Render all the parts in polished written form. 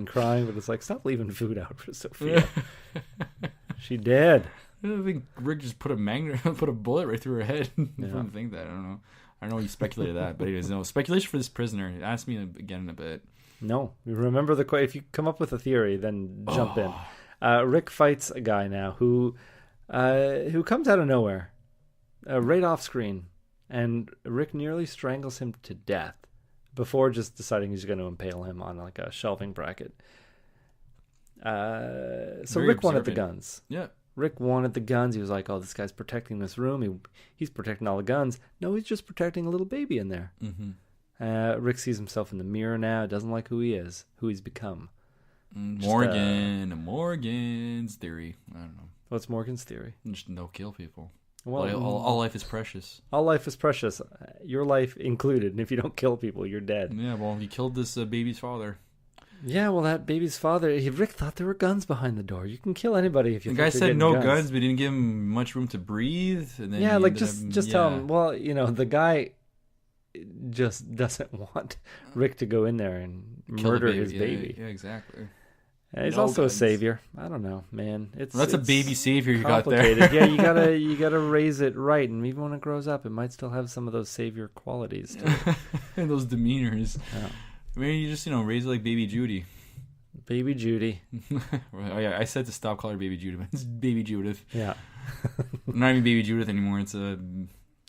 and crying, but it's like, stop leaving food out for Sophia. She did. I think Rick just put a bullet right through her head. I Yeah. don't think that. I don't know. I don't know. You speculated that, but anyways, no speculation for this prisoner. Ask me again in a bit. No, remember if you come up with a theory, then jump in. Rick fights a guy now who comes out of nowhere, right off screen, and Rick nearly strangles him to death before just deciding he's going to impale him on like a shelving bracket. So Very Rick wanted the observant. guns. Yeah. Rick wanted the guns. He was like, "Oh, this guy's protecting this room. He's protecting all the guns." No, he's just protecting a little baby in there. Mm-hmm. Rick sees himself in the mirror now. Doesn't like who he is, who he's become. Morgan's theory. I don't know. What's Morgan's theory? Just no kill people. Well, All life is precious. all life is precious, your life included. And if you don't kill people, you're dead. Yeah, well, you killed this baby's father. Yeah, well, that baby's father, Rick thought there were guns behind the door. You can kill anybody if you The think guy they're said getting no guns. guns, but didn't give him much room to breathe. And then Yeah, he like ended just up- tell yeah. him. Well, the guy just doesn't want Rick to go in there and Kill the murder his Yeah, baby. Yeah, exactly. And he's No also guns. a savior. I don't know, man. It's Well, that's a it's baby savior you got there. complicated. Yeah, you gotta raise it right, and even when it grows up, it might still have some of those savior qualities. To it. And those demeanors. Yeah. I mean, you just raise it like Baby Judy. Baby Judy. Oh yeah, I said to stop calling her Baby Judy, but it's Baby Judith. Yeah. Not even Baby Judith anymore. It's a.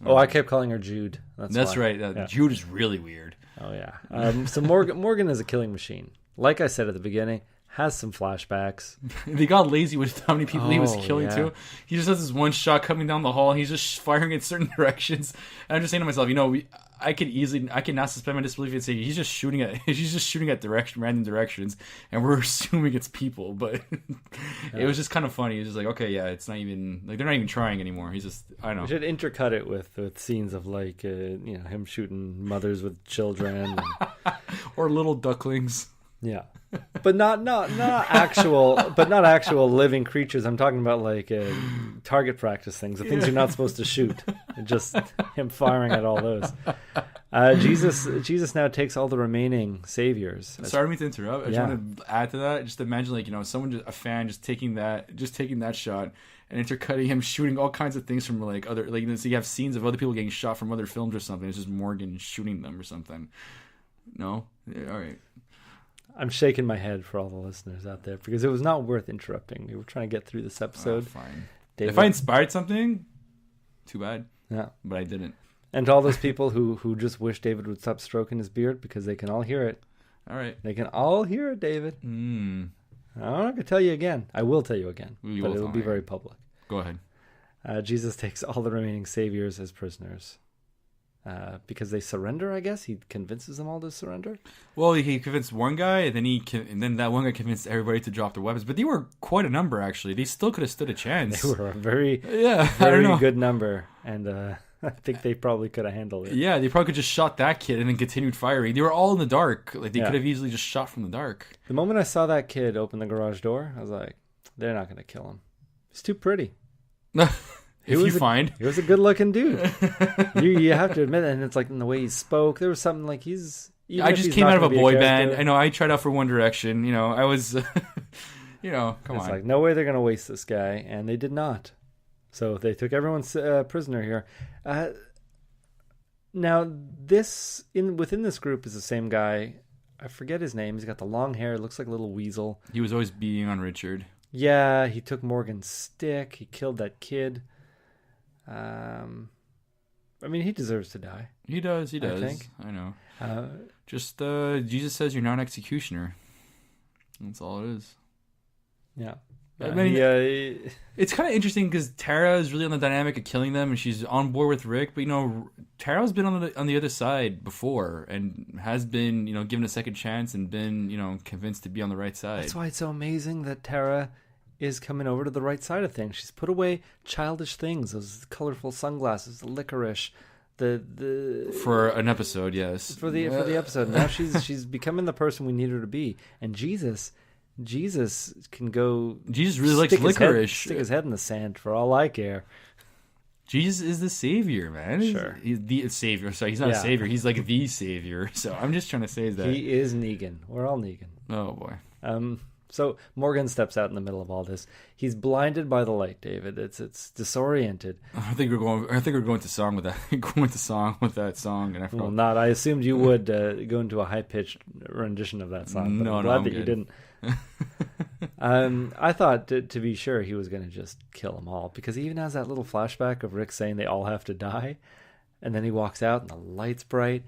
Oh, I kept calling her Jude. That's why. right. Yeah. Jude is really weird. Oh yeah. So Morgan is a killing machine. Like I said at the beginning, has some flashbacks. They got lazy with how many people he was Oh, killing yeah. too. He just has this one shot coming down the hall, and he's just firing in certain directions. And I'm just saying to myself, I can now suspend my disbelief and say he's just shooting at random directions, and we're assuming it's people. But it was just kind of funny. It's just like, okay, yeah, it's not even like they're not even trying anymore. He's just, I don't We know. should intercut it with scenes of like him shooting mothers with children. And, Or little ducklings. yeah. But not actual living creatures. I'm talking about like target practice things, the things you're not supposed to shoot. Just him firing at all those. Jesus now takes all the remaining saviors. Sorry to interrupt. I just Yeah. want to add to that. Just imagine, like, a fan just taking that shot and intercutting him shooting all kinds of things from like other, like, so you have scenes of other people getting shot from other films or something. It's just Morgan shooting them or something. No, yeah, all right. I'm shaking my head for all the listeners out there because it was not worth interrupting. We were trying to get through this episode. Fine. David, If I inspired something, too bad. yeah. But I didn't. And to all those people who just wish David would stop stroking his beard because they can all hear it. All right. They can all hear it, David. I'm not going to tell you again. I will tell you again, You but will it'll tell be me. very public. Go ahead. Jesus takes all the remaining saviors as prisoners because they surrender. I guess he convinces them all to surrender. Well, he convinced one guy, and then that one guy convinced everybody to drop their weapons. But they were quite a number, actually. They still could have stood a chance. They were a very, I don't very know. good number, and I think they probably could have handled it. Yeah, they probably could just shot that kid and then continued firing. They were all in the dark. Like, they Yeah. could have easily just shot from the dark. The moment I saw that kid open the garage door, I was like, they're not going to kill him. He's too pretty. If you find. He was a good-looking dude. you have to admit it, and it's like in the way he spoke. There was something like he's. Even I if just he's came not out of a gonna be boy character, band. I know, I tried out for One Direction. I was, come It's on. like no way they're going to waste this guy, and they did not. So they took everyone's prisoner here. Now within this group is the same guy. I forget his name. He's got the long hair. Looks like a little weasel. He was always beating on Richard. Yeah, he took Morgan's stick. He killed that kid. I mean, he deserves to die. He does. I think. I know. Uh, Just, Jesus says you're not an executioner. That's all it is. yeah. I mean, he, it's kind of interesting because Tara is really on the dynamic of killing them, and she's on board with Rick. But Tara's been on the other side before, and has been given a second chance and been convinced to be on the right side. that's why it's so amazing that Tara is coming over to the right side of things. She's put away childish things, those colorful sunglasses, the licorice, the For an episode, yes. for the episode. Now she's becoming the person we need her to be. And Jesus can go. Jesus really likes stick his head- licorice. stick his head in the sand for all I care. Jesus is the savior, man. Sure. He's the savior. Sorry, he's not a Yeah. savior. He's like the savior. So I'm just trying to say that. He is Negan. We're all Negan. Oh boy. So Morgan steps out in the middle of all this. He's blinded by the light, David. It's disoriented. I think we're going to song with that. Going to song with that song, and I forgot. Well, not. I assumed you would go into a high pitched rendition of that song. But I'm glad that you didn't. I thought to be sure he was going to just kill them all, because he even has that little flashback of Rick saying they all have to die, and then he walks out and the light's bright,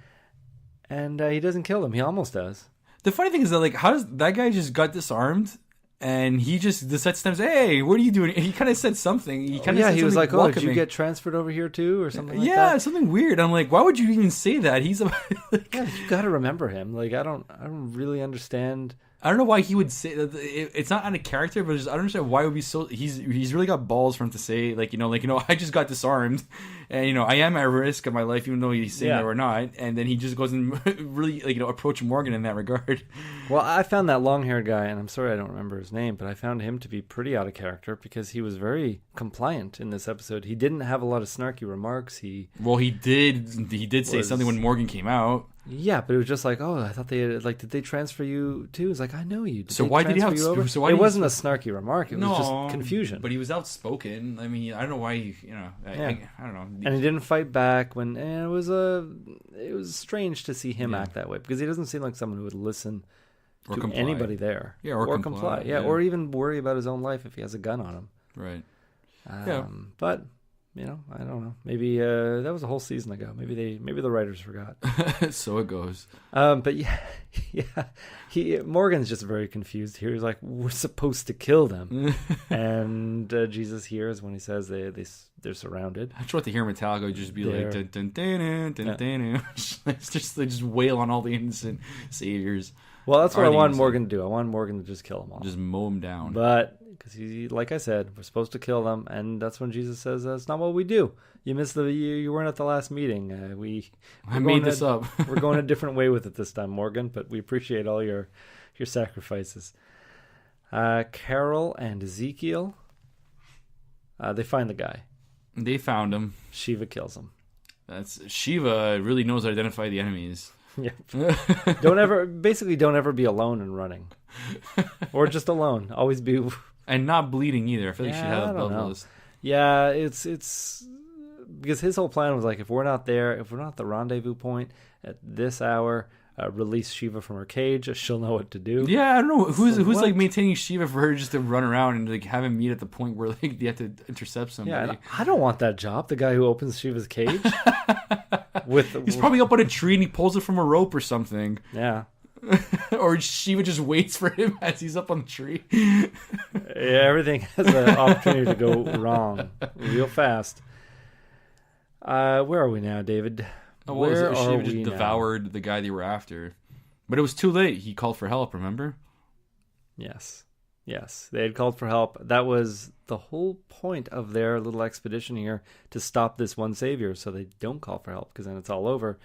and he doesn't kill them. He almost does. The funny thing is that, like, how does that guy just got disarmed, and he just decides to say, "Hey, what are you doing?" And he kind of said something. He kind of he was like, "Oh, did you get transferred over here too, or something like that?" Yeah, something weird. I'm like, why would you even say that? He's like, yeah, you got to remember him. Like, I don't really understand. I don't know why he would say that. It's not on a character, but I don't understand why it would be so. He's really got balls for him to say, like, I just got disarmed, and I am at risk of my life, even though he's saying that or not. And then he just goes and really, like, approach Morgan in that regard. Well, I found that long-haired guy, and I'm sorry I don't remember his name, but I found him to be pretty out of character, because he was very compliant in this episode. He didn't have a lot of snarky remarks. He did say something when Morgan came out. Yeah, but it was just like, oh, I thought they had, like, did they transfer you too? It's like, I know you. So why did he have? So why it wasn't a snarky remark. It was just confusion. But he was outspoken. I mean, I don't know why. I don't know. And he didn't fight back when it was strange to see him act that way, because he doesn't seem like someone who would listen or to comply. Anybody there. Yeah, or comply. Yeah, or even worry about his own life if he has a gun on him. Right. But I don't know. Maybe that was a whole season ago. Maybe the writers forgot. So it goes. But Morgan's just very confused here. He's like, we're supposed to kill them, and Jesus hears when he says they're surrounded. I just want to hear Metallica just be like, dun, dun, dun, dun, dun, dun. They just wail on all the innocent saviors. Well, that's what I want Morgan to do. I want Morgan to just kill them all, just mow them down. But because like I said, we're supposed to kill them, and that's when Jesus says, "That's not what we do. You missed you weren't at the last meeting. I made this up. We're going a different way with it this time, Morgan. But we appreciate all your sacrifices." Carol and Ezekiel, they find the guy. They found him. Shiva kills him. Shiva really knows how to identify the enemies. Yeah. Don't ever be alone and running, or just alone. Always be, and not bleeding either. I feel like she had a blood list. Yeah, it's because his whole plan was like, if we're not at the rendezvous point at this hour, release Shiva from her cage. She'll know what to do. Yeah, I don't know who's like maintaining Shiva for her just to run around and like have him meet at the point where like they have to intercept somebody. Yeah, I don't want that job. The guy who opens Shiva's cage. He's probably up on a tree and he pulls it from a rope or something. Yeah. Or Shiva just waits for him as he's up on the tree. Yeah, everything has an opportunity to go wrong real fast. Where are we now, David? Shiva just devoured the guy they were after. But it was too late. He called for help, remember? Yes. They had called for help. That was the whole point of their little expedition here, to stop this one savior so they don't call for help, because then it's all over.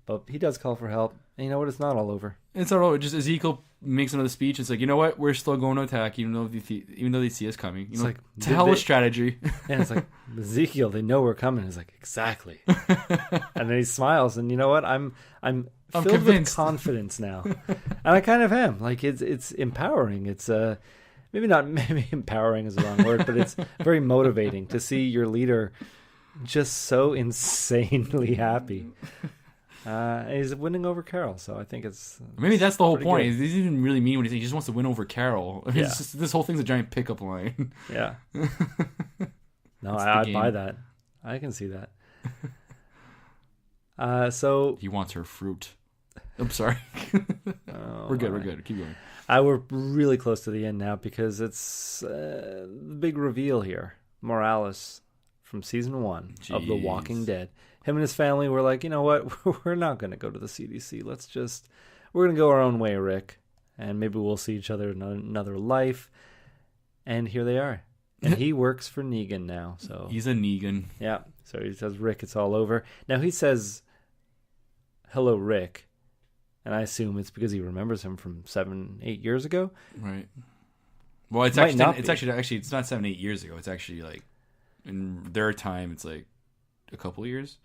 But he does call for help. And you know what? It's not all over. It's not all over. Just Ezekiel makes another speech. It's like, you know what? We're still going to attack, even though they see us coming. It's like, to hell with strategy. And it's like, Ezekiel, they know we're coming. It's like, exactly. And then he smiles. And you know what? I'm filled convinced. With confidence now. And I kind of am. Like, it's empowering. It's maybe empowering is the wrong word, but it's very motivating to see your leader just so insanely happy. He's winning over Carol, so I think it's maybe that's the whole point. Good. He doesn't even really mean what he says. He just wants to win over Carol. I mean, Yeah. it's just, this whole thing's a giant pickup line. Yeah. No, I buy that. I can see that. So he wants her fruit. I'm sorry. We're good. Keep going. We're really close to the end now, because it's the big reveal here. Morales from season 1 of The Walking Dead. Him and his family were like, you know what? We're not going to go to the CDC. We're going to go our own way, Rick. And maybe we'll see each other in another life. And here they are. And he works for Negan now. So he's a Negan. Yeah. So he says, Rick, it's all over. Now he says, hello, Rick. And I assume it's because he remembers him from 7-8 years ago. Right. Well, it's actually it's not 7-8 years ago. It's actually like in their time, it's like a couple of years.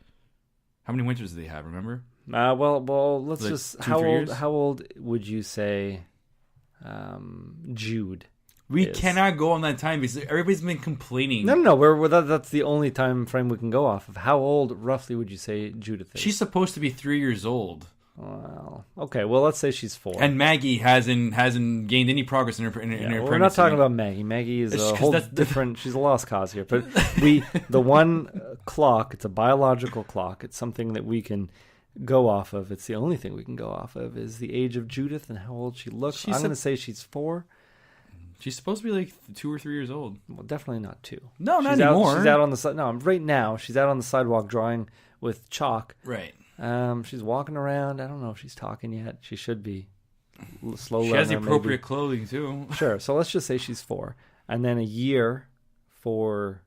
How many winters do they have? Remember? Well, let's like just 2-3 years? How old would you say Jude. We cannot go on that time because everybody's been complaining. No. That's the only time frame we can go off of. How old, roughly, would you say Judith is? She's supposed to be 3 years old. Well, okay. Well, let's say she's 4. And Maggie hasn't gained any progress in her pregnancy. We're not talking about Maggie. Maggie is a whole different. She's a lost cause here. But the one clock. It's a biological clock. It's something that we can go off of. It's the only thing we can go off of is the age of Judith and how old she looks. I'm going to say she's 4. She's supposed to be like 2 or 3 years old. Well, definitely not 2. No, not anymore. She's out on the no. Right now, she's out on the sidewalk drawing with chalk. Right. She's walking around. I don't know if she's talking yet. She should be. Slow. She has the appropriate clothing too. Sure. So let's just say she's 4, and then a year for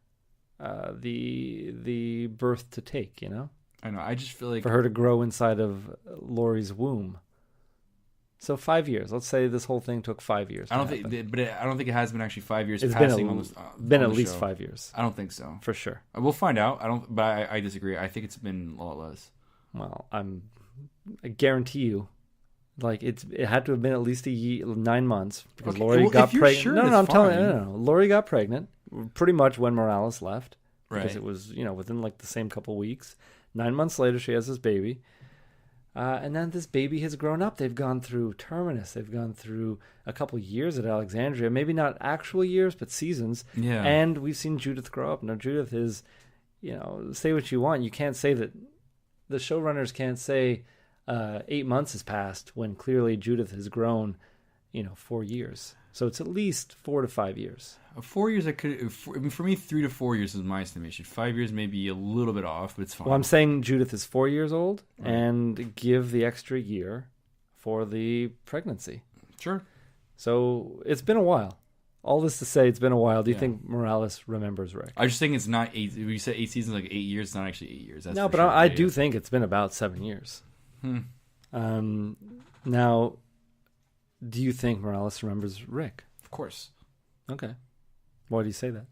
the birth to take. You know. I know. I just feel like for her to grow inside of Laurie's womb. So 5 years. Let's say this whole thing took 5 years. I don't think it has been actually 5 years. It's been at least 5 years. I don't think so. For sure. We'll find out. I disagree. I think it's been a lot less. Well, I guarantee you, like it had to have been at least 9 months because Laurie got pregnant. Sure, I'm telling you, no. Laurie got pregnant pretty much when Morales left. Right. Because it was, within like the same couple weeks. 9 months later, she has this baby. And then this baby has grown up. They've gone through Terminus. They've gone through a couple years at Alexandria. Maybe not actual years, but seasons. Yeah. And we've seen Judith grow up. Now, Judith is, say what you want. You can't say that. The showrunners can't say 8 months has passed when clearly Judith has grown, 4 years. So it's at least 4 to 5 years. 4 years, for me, 3 to 4 years is my estimation. 5 years may be a little bit off, but it's fine. Well, I'm saying Judith is 4 years old, and give the extra year for the pregnancy. Sure. So it's been a while. All this to say, it's been a while. Do you think Morales remembers Rick? I just think it's not 8. We said 8 seasons, like 8 years. It's not actually 8 years. That's no, but sure. I do think it's been about 7 years. Now, do you think Morales remembers Rick? Of course. Okay. Why do you say that?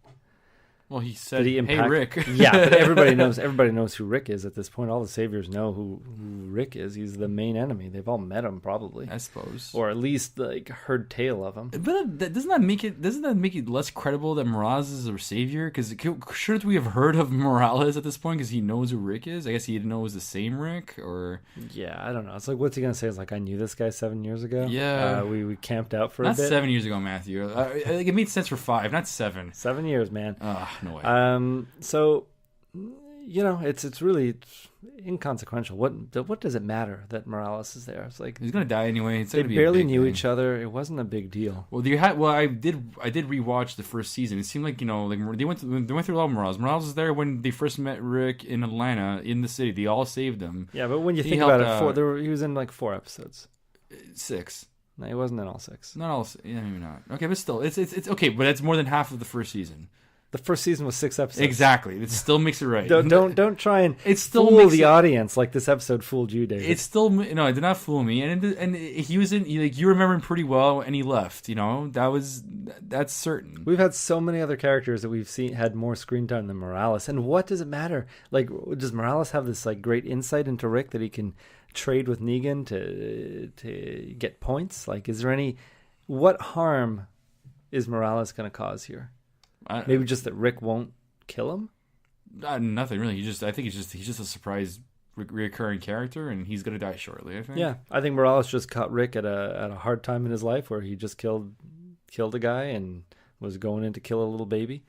Well, he said, "Hey, Rick." Yeah, but everybody knows who Rick is at this point. All the saviors know who Rick is. He's the main enemy. They've all met him, probably. I suppose, or at least like heard tale of him. But doesn't that make it less credible that Morales is our savior? Because shouldn't we have heard of Morales at this point? Because he knows who Rick is. I guess he didn't know it was the same Rick, or I don't know. It's like, what's he gonna say? It's like, I knew this guy 7 years ago. Yeah, we camped out for not a bit. 7 years ago, Matthew. It made sense for 5, not 7. 7 years, man. No way. So, it's really inconsequential. What does it matter that Morales is there? It's like he's gonna die anyway. They barely knew each other. It wasn't a big deal. Well, I did rewatch the first season. It seemed like they went through a lot of Morales. Morales was there when they first met Rick in Atlanta in the city. They all saved him. Yeah, but when you think about it, he was in like 4 episodes. 6. No, he wasn't in all 6. Not all. Yeah, maybe not. Okay, but still, it's okay. But that's more than half of the first season. The first season was 6 episodes. Exactly. It still makes it right. Don't try and fool the audience like this episode fooled you, David. It's still no, it did not fool me. And he was in you remember him pretty well, and he left. That's certain. We've had so many other characters that we've seen had more screen time than Morales. And what does it matter? Like, does Morales have this like great insight into Rick that he can trade with Negan to get points? Like, is there what harm is Morales going to cause here? Maybe just that Rick won't kill him? Nothing really. I think he's just a surprise recurring character, and he's gonna die shortly. I think. Yeah, I think Morales just caught Rick at a hard time in his life where he just killed a guy and was going in to kill a little baby,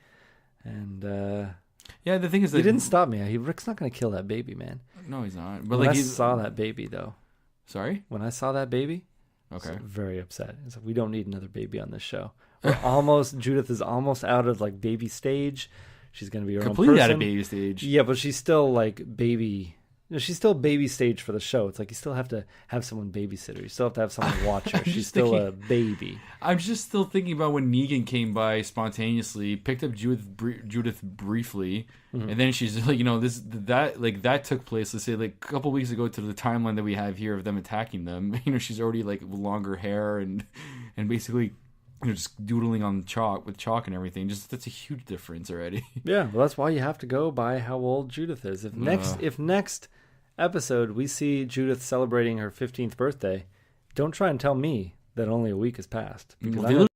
and the thing is that he didn't stop me. Rick's not gonna kill that baby, man. No, he's not. But when I saw that baby, though. Sorry? When I saw that baby, okay, I was very upset. It's like, we don't need another baby on this show. Judith is almost out of like baby stage. She's going to be her completely own person. Out of baby stage. Yeah, but she's still like baby. She's still baby stage for the show. It's like you still have to have someone babysit her. You still have to have someone watch her. She's still a baby. I'm just still thinking about when Negan came by spontaneously, picked up Judith briefly, and then she's like, that took place. Let's say like a couple weeks ago to the timeline that we have here of them attacking them. She's already like longer hair and basically. Just doodling on chalk and everything. That's a huge difference already. Yeah, well, that's why you have to go by how old Judith is. If next episode we see Judith celebrating her 15th birthday, don't try and tell me that only a week has passed. Because Well, I know